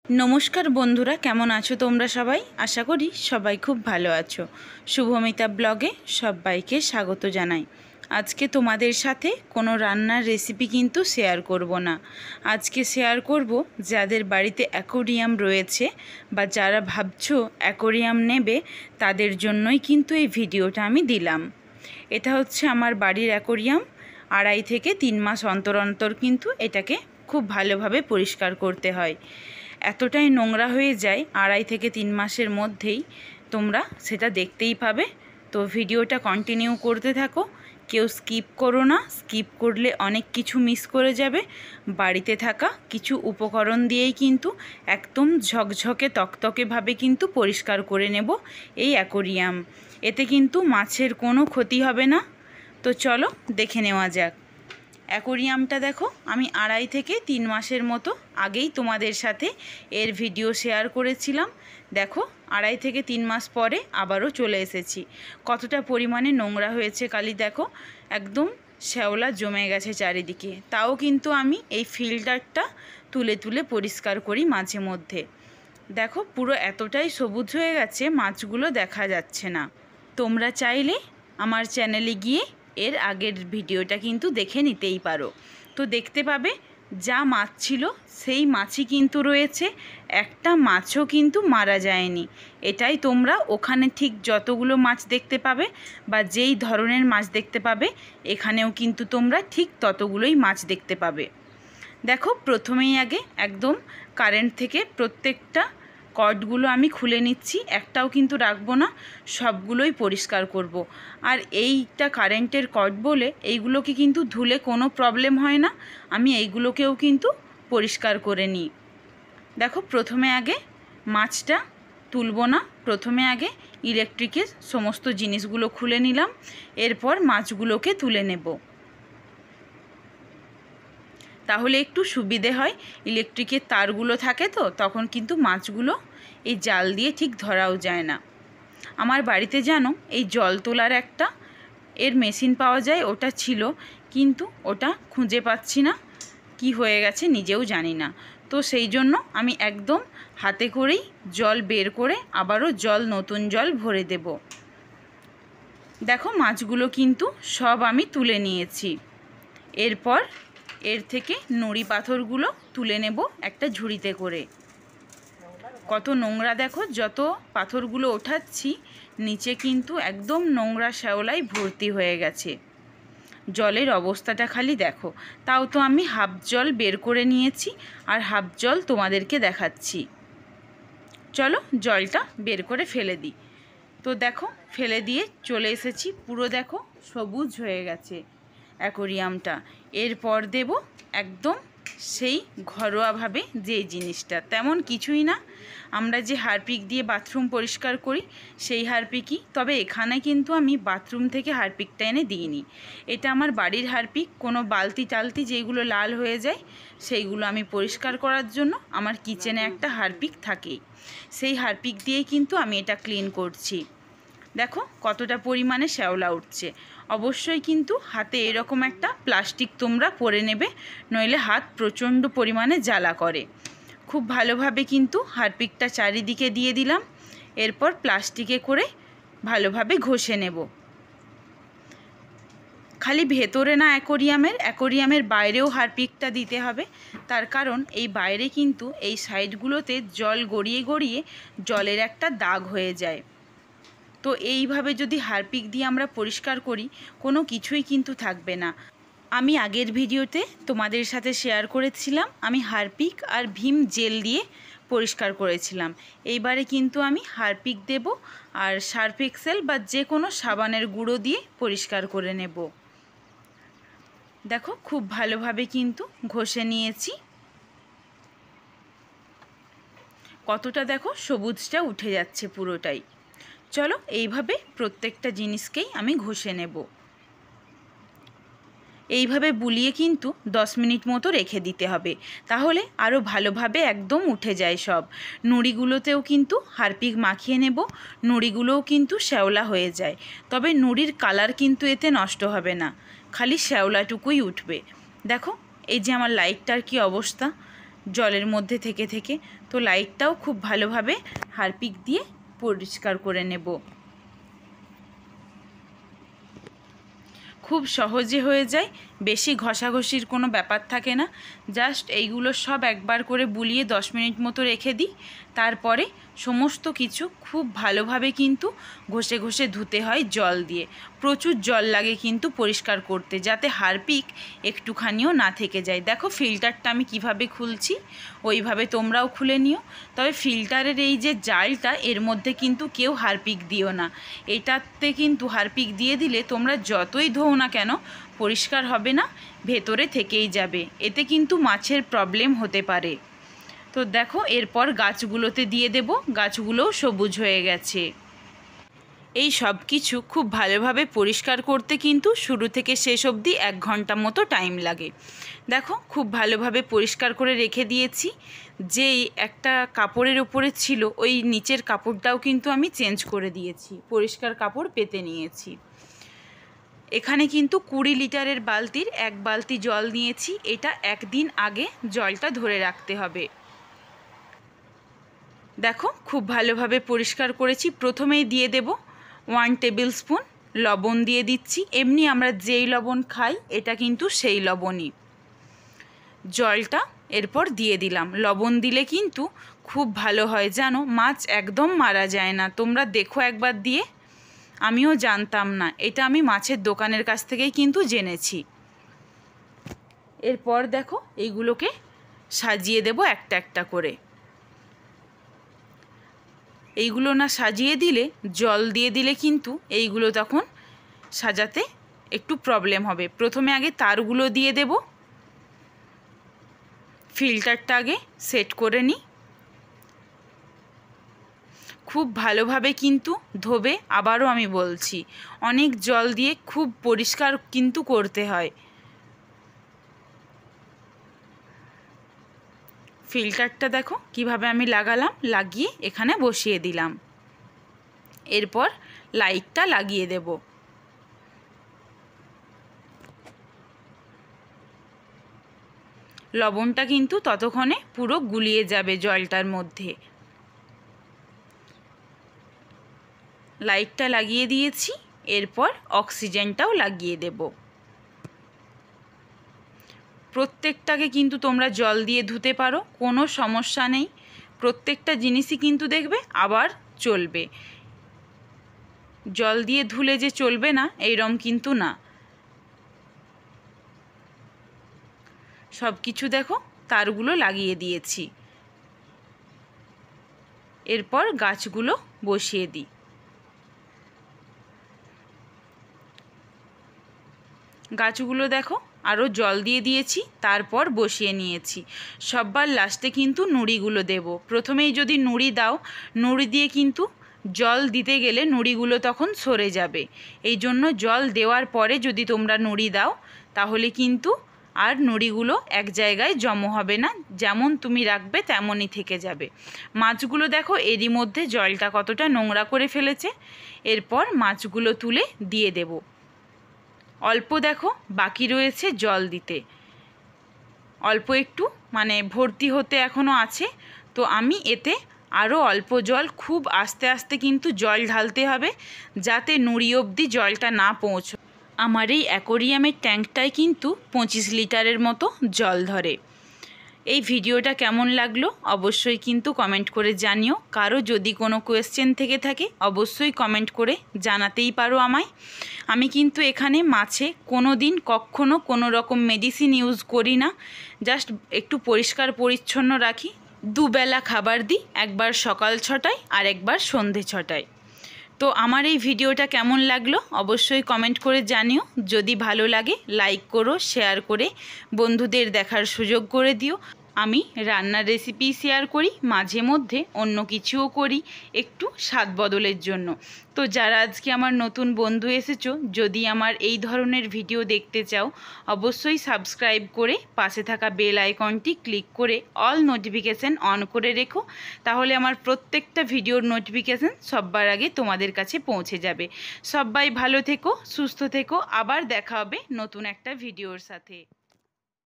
नमस्कार बंधुरा केमन आछो तोमरा सबाई आशा करी सबाई खूब भालो आछो। शुभमिता ब्लगे सबाइके स्वागत जानाई। आज के तोमादेर साथे कोनो रान्नार रेसिपि किन्तु शेयर करब ना। आज के शेयर करब जादेर बाड़ीते एक्वेरियाम रयेछे बा जारा भाबछो एक्वेरियाम नेबे तादेर जन्यई किन्तु एई भिडियोटा आमी दिलाम। एटा होच्छे आमार बाड़ीर एक्वेरियाम। 2.5 থেকে 3 मास अंतर अंतर किन्तु एटाके खूब भालोभाबे परिष्कार करते हय। एतटाई নোংরা হয়ে যায় 2.5 থেকে 3 মাসের মধ্যেই, তোমরা সেটা দেখতেই পাবে। তো ভিডিওটা কন্টিনিউ করতে থাকো, কেউ স্কিপ করো না। স্কিপ করলে অনেক কিছু মিস করে যাবে। বাড়িতে থাকা কিছু উপকরণ দিয়েই কিন্তু একদম ঝকঝকে তকতকেভাবে কিন্তু পরিষ্কার করে নেব এই অ্যাকোরিয়াম। এতে কিন্তু মাছের কোনো ক্ষতি হবে না। তো চলো দেখে নেওয়া যাক। অ্যাকোরিয়ামটা দেখো, আমি 2.5 থেকে 3 মাসের মতো আগেই তোমাদের সাথে এর ভিডিও শেয়ার করেছিলাম। দেখো 2.5 থেকে 3 মাস পরে আবারও চলে এসেছি। কতটা পরিমাণে নোংরা হয়েছে কালি দেখো, একদম শ্যাওলা জমে গেছে চারিদিকে। তাও কিন্তু আমি এই ফিল্টারটা তুলে তুলে পরিষ্কার করি মাঝে মধ্যে। দেখো পুরো এতটাই সবুজ হয়ে গেছে, মাছগুলো দেখা যাচ্ছে না। তোমরা চাইলে আমার চ্যানেলে গিয়ে এর আগের ভিডিওটা কিন্তু দেখে নিতেই পারো। তো দেখতে পাবে যা মাছ ছিল সেই মাছই কিন্তু রয়েছে, একটা মাছও কিন্তু মারা যায়নি। এটাই তোমরা ওখানে ঠিক যতগুলো মাছ দেখতে পাবে বা যেই ধরনের মাছ দেখতে পাবে এখানেও কিন্তু তোমরা ঠিক ততগুলোই মাছ দেখতে পাবে। দেখো প্রথমেই আগে একদম কারেন্ট থেকে প্রত্যেকটা কর্ডগুলো আমি খুলে নিচ্ছি, একটাও কিন্তু রাখবো না, সবগুলোই পরিষ্কার করব। আর এইটা কারেন্টের কর্ড বলে এইগুলোকে কিন্তু ধুলে কোনো প্রবলেম হয় না, আমি এইগুলোকেও কিন্তু পরিষ্কার করে নিই। দেখো প্রথমে আগে মাছটা তুলব না, প্রথমে আগে ইলেকট্রিকের সমস্ত জিনিসগুলো খুলে নিলাম, এরপর মাছগুলোকে তুলে নেব, তাহলে একটু সুবিধে হয়। ইলেকট্রিকের তারগুলো থাকে তো তখন কিন্তু মাছগুলো এই জাল দিয়ে ঠিক ধরাও যায় না। আমার বাড়িতে জানো এই জল তোলার একটা এর মেশিন পাওয়া যায়, ওটা ছিল কিন্তু ওটা খুঁজে পাচ্ছি না, কি হয়ে গেছে নিজেও জানি না। তো সেই জন্য আমি একদম হাতে করেই জল বের করে আবারও নতুন জল ভরে দেব। দেখো মাছগুলো কিন্তু সব আমি তুলে নিয়েছি। এরপর এর থেকে নুড়ি পাথরগুলো তুলে নেব একটা ঝুড়িতে করে। কত নোংরা দেখো, যত পাথরগুলো ওঠাচ্ছি নিচে কিন্তু একদম নোংরা শ্যাওলায় ভর্তি হয়ে গেছে। জলের অবস্থাটা খালি দেখো। তাও তো আমি হাফ জল বের করে নিয়েছি আর হাফ জল তোমাদেরকে দেখাচ্ছি। চলো জলটা বের করে ফেলে দিই। তো দেখো ফেলে দিয়ে চলে এসেছি, পুরো দেখো সবুজ হয়ে গেছে অ্যাকোরিয়ামটা। এরপর দেব একদম সেই ঘরোয়াভাবে যে জিনিসটা, তেমন কিছুই না, আমরা যে হারপিক দিয়ে বাথরুম পরিষ্কার করি সেই হারপিকই। তবে এখানে কিন্তু আমি বাথরুম থেকে হারপিকটা এনে দিইনি, এটা আমার বাড়ির হারপিক। কোনো বালতি টালতি যেগুলো লাল হয়ে যায় সেইগুলো আমি পরিষ্কার করার জন্য আমার কিচেনে একটা হারপিক থাকেই, সেই হারপিক দিয়েই কিন্তু আমি এটা ক্লিন করছি। দেখো কতটা পরিমাণে শ্যাওলা উঠছে। অবশ্যই কিন্তু হাতে এরকম একটা প্লাস্টিক তোমরা পরে নেবে, নইলে হাত প্রচণ্ড পরিমাণে জ্বালা করে। খুব ভালোভাবে কিন্তু হারপিকটা চারিদিকে দিয়ে দিলাম, এরপর প্লাস্টিকে করে ভালোভাবে ঘষে নেব। খালি ভেতরে না অ্যাকোরিয়ামের বাইরেও হারপিকটা দিতে হবে। তার কারণ এই বাইরে কিন্তু এই সাইডগুলোতে জল গড়িয়ে গড়িয়ে জলের একটা দাগ হয়ে যায়। তো এইভাবে যদি হারপিক দিয়ে আমরা পরিষ্কার করি কোনো কিছুই কিন্তু থাকবে না। আমি আগের ভিডিওতে তোমাদের সাথে শেয়ার করেছিলাম আমি হারপিক আর ভীম জেল দিয়ে পরিষ্কার করেছিলাম। এইবারে কিন্তু আমি হারপিক দেব আর সার্ফ এক্সেল বা যে কোনো সাবানের গুঁড়ো দিয়ে পরিষ্কার করে নেব। দেখো খুব ভালোভাবে কিন্তু ঘষে নিয়েছি। কতটা দেখো সবুজটা উঠে যাচ্ছে পুরোটাই। চলো এইভাবে প্রত্যেকটা জিনিসকেই আমি ঘষে নেব। এইভাবে বুলিয়ে কিন্তু 10 মিনিট মতো রেখে দিতে হবে, তাহলে আরও ভালোভাবে একদম উঠে যায় সব। নুড়িগুলোতেও কিন্তু হারপিক মাখিয়ে নেব, নুড়িগুলোও কিন্তু শ্যাওলা হয়ে যায়, তবে নুড়ির কালার কিন্তু এতে নষ্ট হবে না, খালি শ্যাওলাটুকুই উঠবে। দেখো এই যে আমার লাইটটার কি অবস্থা, জলের মধ্যে থেকে থেকে। তো লাইটটাও খুব ভালোভাবে হারপিক দিয়ে পরিষ্কার করে নেব। খুব সহজে হয়ে যায়, বেশি ঘষাঘষির কোনো ব্যাপার থাকে না। জাস্ট এইগুলো সব একবার করে বুলিয়ে 10 মিনিট মতো রেখে দিই। তারপরে সমস্ত কিছু খুব ভালোভাবে কিন্তু ঘষে ঘষে ধুতে হয় জল দিয়ে। প্রচুর জল লাগে কিন্তু পরিষ্কার করতে, যাতে হারপিক একটুখানিও না থেকে যায়। দেখো ফিল্টারটা আমি কিভাবে খুলছি, ওইভাবে তোমরাও খুলে নিও। তবে ফিল্টারের এই যে জালটা, এর মধ্যে কিন্তু কেউ হারপিক দিও না। এটাতে কিন্তু হারপিক দিয়ে দিলে তোমরা যতই ধোও না কেন পরিষ্কার হবে না, ভেতরে থেকেই যাবে। এতে কিন্তু মাছের প্রবলেম হতে পারে। তো দেখো এরপর গাছগুলোতে দিয়ে দেব, গাছগুলোও সবুজ হয়ে গেছে। এই সব কিছু খুব ভালোভাবে পরিষ্কার করতে কিন্তু শুরু থেকে শেষ অবধি 1 ঘন্টা মতো টাইম লাগে। দেখো খুব ভালোভাবে পরিষ্কার করে রেখে দিয়েছি। যেই একটা কাপড়ের ওপরে ছিল ওই নিচের কাপড়টাও কিন্তু আমি চেঞ্জ করে দিয়েছি, পরিষ্কার কাপড় পেতে নিয়েছি। এখানে কিন্তু 20 লিটারের বালতির 1 বালতি জল নিয়েছি। এটা 1 দিন আগে জলটা ধরে রাখতে হবে। দেখো খুব ভালোভাবে পরিষ্কার করেছি। প্রথমেই দিয়ে দেব 1 টেবিল স্পুন লবণ দিয়ে দিচ্ছি। এমনি আমরা যেই লবণ খাই এটা কিন্তু সেই লবণই। জলটা এরপর দিয়ে দিলাম। লবণ দিলে কিন্তু খুব ভালো হয় জানো, মাছ একদম মারা যায় না। তোমরা দেখো একবার দিয়ে, আমিও জানতাম না, এটা আমি মাছের দোকানের কাছ থেকেই কিন্তু জেনেছি। এরপর দেখো এইগুলোকে সাজিয়ে দেব একটা একটা করে। এইগুলো না সাজিয়ে দিলে, জল দিয়ে দিলে কিন্তু এইগুলো তখন সাজাতে একটু প্রবলেম হবে। প্রথমে আগে তারগুলো দিয়ে দেব। ফিল্টারটা আগে সেট করে নিই। খুব ভালোভাবে কিন্তু ধোবে, আবারও আমি বলছি, অনেক জল দিয়ে খুব পরিষ্কার কিন্তু করতে হয়। ফিল্টারটা দেখো কিভাবে আমি লাগালাম, লাগিয়ে এখানে বসিয়ে দিলাম। এরপর লাইটটা লাগিয়ে দেব। লবণটা কিন্তু ততক্ষণে পুরো গুলিয়ে যাবে জলটার মধ্যে। লাইটটা লাগিয়ে দিয়েছি। এরপর অক্সিজেনটাও লাগিয়ে দেব। প্রত্যেকটাকে কিন্তু তোমরা জল দিয়ে ধুতে পারো, কোনো সমস্যা নেই। প্রত্যেকটা জিনিসই কিন্তু দেখবে আবার চলবে। জল দিয়ে ধুলে যে চলবে না এইরকম কিন্তু না। সব কিছু দেখো তারগুলো লাগিয়ে দিয়েছি। এরপর গাছগুলো বসিয়ে দিই। গাছগুলো দেখো আরও জল দিয়ে দিয়েছি, তারপর বসিয়ে নিয়েছি। সববার লাস্টে কিন্তু নুড়িগুলো দেব। প্রথমেই যদি নুড়ি দাও, নুড়ি দিয়ে কিন্তু জল দিতে গেলে নুড়িগুলো তখন সরে যাবে। এই জন্য জল দেওয়ার পরে যদি তোমরা নুড়ি দাও, তাহলে কিন্তু আর নুড়িগুলো এক জায়গায় জমা হবে না, যেমন তুমি রাখবে তেমনই থেকে যাবে। মাছগুলো দেখো এরই মধ্যে জলটা কতটা নোংরা করে ফেলেছে। এরপর মাছগুলো তুলে দিয়ে দেব। অল্প দেখো বাকি রয়েছে জল দিতে, অল্প একটু মানে ভর্তি হতে এখনও আছে। তো আমি এতে আরও অল্প জল, খুব আস্তে আস্তে কিন্তু জল ঢালতে হবে, যাতে নুড়ি অবধি জলটা না পৌঁছয়। আমার এই অ্যাকোরিয়ামের ট্যাঙ্কটায় কিন্তু 25 লিটারের মতো জল ধরে। এই ভিডিওটা কেমন লাগলো অবশ্যই কিন্তু কমেন্ট করে জানিও। কারো যদি কোনো কোয়েশ্চেন থেকে থাকে অবশ্যই কমেন্ট করে জানাতেই পারো আমায়। আমি কিন্তু এখানে মাছে কোনো দিন কখনো কোনো রকম মেডিসিন ইউজ করি না, জাস্ট একটু পরিষ্কার পরিচ্ছন্ন রাখি। দুবেলা খাবার দিই, একবার সকাল 6টায় আর একবার সন্ধে 6টায়। তো আমার এই ভিডিওটা কেমন লাগলো অবশ্যই কমেন্ট করে জানিও। যদি ভালো লাগে লাইক করো, শেয়ার করে বন্ধুদের দেখার সুযোগ করে দিও। আমি রান্নার রেসিপি শেয়ার করি, মাঝে মধ্যে অন্য কিছুও করি একটু স্বাদ বদলের জন্য। তো যারা আজকে আমার নতুন বন্ধু এসেছো, যদি আমার এই ধরনের ভিডিও দেখতে চাও অবশ্যই সাবস্ক্রাইব করে পাশে থাকা বেল আইকনটি ক্লিক করে অল নোটিফিকেশান অন করে রেখো। তাহলে আমার প্রত্যেকটা ভিডিওর নোটিফিকেশান সবার আগে তোমাদের কাছে পৌঁছে যাবে। সবাই ভালো থেকো, সুস্থ থেকো। আবার দেখা হবে নতুন একটা ভিডিওর সাথে।